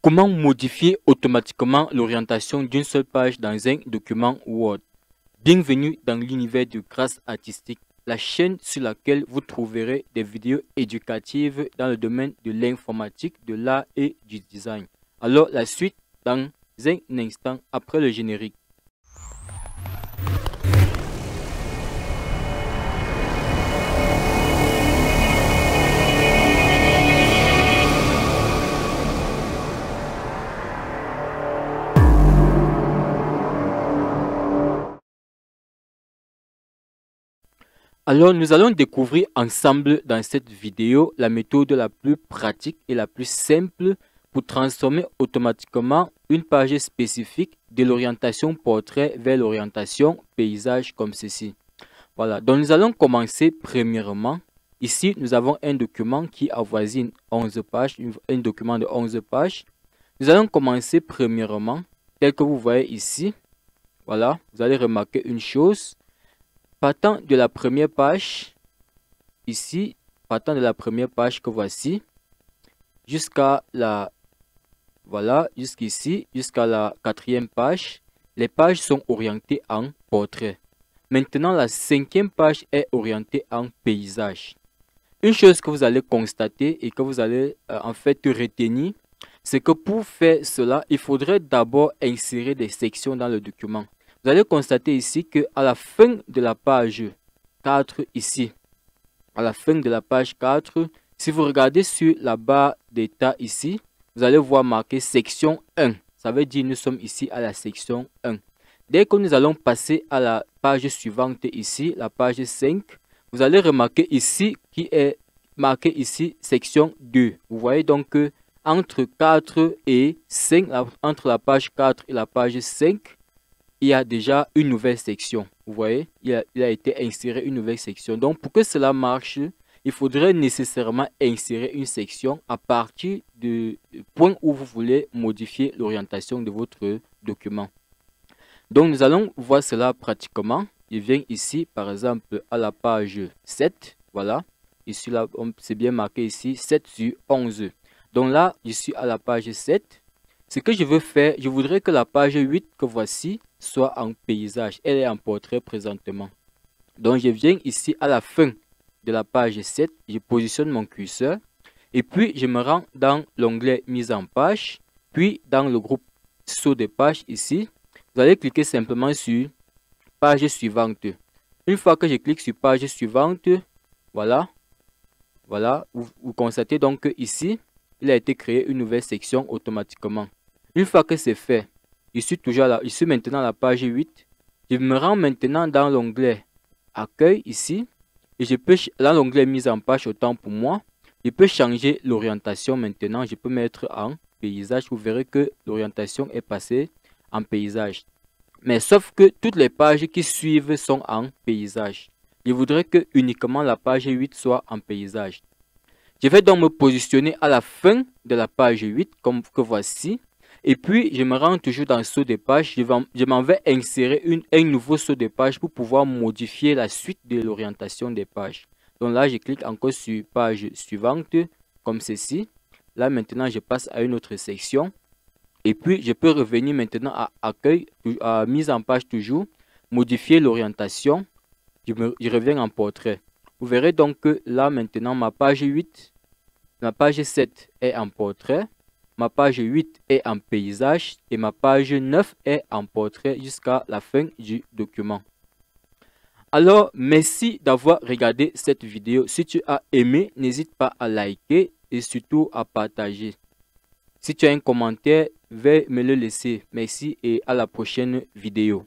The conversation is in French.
Comment modifier automatiquement l'orientation d'une seule page dans un document Word? Bienvenue dans l'univers de Grâce Artistique, la chaîne sur laquelle vous trouverez des vidéos éducatives dans le domaine de l'informatique, de l'art et du design. Alors la suite dans un instant après le générique. Alors, nous allons découvrir ensemble dans cette vidéo la méthode la plus pratique et la plus simple pour transformer automatiquement une page spécifique de l'orientation portrait vers l'orientation paysage comme ceci. Voilà, donc nous allons commencer premièrement. Ici, nous avons un document qui avoisine 11 pages, un document de 11 pages. Nous allons commencer premièrement, tel que vous voyez ici. Voilà, vous allez remarquer une chose. Partant de la première page, ici, partant de la première page que voici, jusqu'à la, voilà, jusqu'ici, jusqu'à la 4e page, les pages sont orientées en portrait. Maintenant, la 5e page est orientée en paysage. Une chose que vous allez constater et que vous allez en fait retenir, c'est que pour faire cela, il faudrait d'abord insérer des sections dans le document. Vous allez constater ici qu'à la fin de la page 4 ici, à la fin de la page 4, si vous regardez sur la barre d'état ici, vous allez voir marqué section 1. Ça veut dire que nous sommes ici à la section 1. Dès que nous allons passer à la page suivante ici, la page 5, vous allez remarquer ici qui est marqué ici section 2. Vous voyez donc que entre 4 et 5, entre la page 4 et la page 5, il y a déjà une nouvelle section. Vous voyez, il a été inséré une nouvelle section. Donc, pour que cela marche, il faudrait nécessairement insérer une section à partir du point où vous voulez modifier l'orientation de votre document. Donc, nous allons voir cela pratiquement. Je viens ici, par exemple, à la page 7. Voilà. Ici, là, c'est bien marqué ici, 7 sur 11. Donc là, je suis à la page 7. Ce que je veux faire, je voudrais que la page 8 que voici soit en paysage. Elle est en portrait présentement. Donc je viens ici à la fin de la page 7. Je positionne mon curseur. Et puis je me rends dans l'onglet mise en page. Puis dans le groupe saut de page ici. Vous allez cliquer simplement sur page suivante. Une fois que je clique sur page suivante, voilà. Voilà. Vous constatez donc que ici, il a été créé une nouvelle section automatiquement. Une fois que c'est fait, je suis toujours là, je suis maintenant à la page 8. Je me rends maintenant dans l'onglet accueil ici. Et je peux, dans l'onglet mise en page autant pour moi, je peux changer l'orientation maintenant. Je peux mettre en paysage. Vous verrez que l'orientation est passée en paysage. Mais sauf que toutes les pages qui suivent sont en paysage. Je voudrais que uniquement la page 8 soit en paysage. Je vais donc me positionner à la fin de la page 8 comme que voici. Et puis, je me rends toujours dans le saut de page. Je m'en vais insérer un nouveau saut de page pour pouvoir modifier la suite de l'orientation des pages. Donc là, je clique encore sur page suivante, comme ceci. Là, maintenant, je passe à une autre section. Et puis, je peux revenir maintenant à accueil, à mise en page toujours, modifier l'orientation. Je reviens en portrait. Vous verrez donc que là, maintenant, ma page 8, ma page 7 est en portrait. Ma page 8 est en paysage et ma page 9 est en portrait jusqu'à la fin du document. Alors, merci d'avoir regardé cette vidéo. Si tu as aimé, n'hésite pas à liker et surtout à partager. Si tu as un commentaire, veuille me le laisser. Merci et à la prochaine vidéo.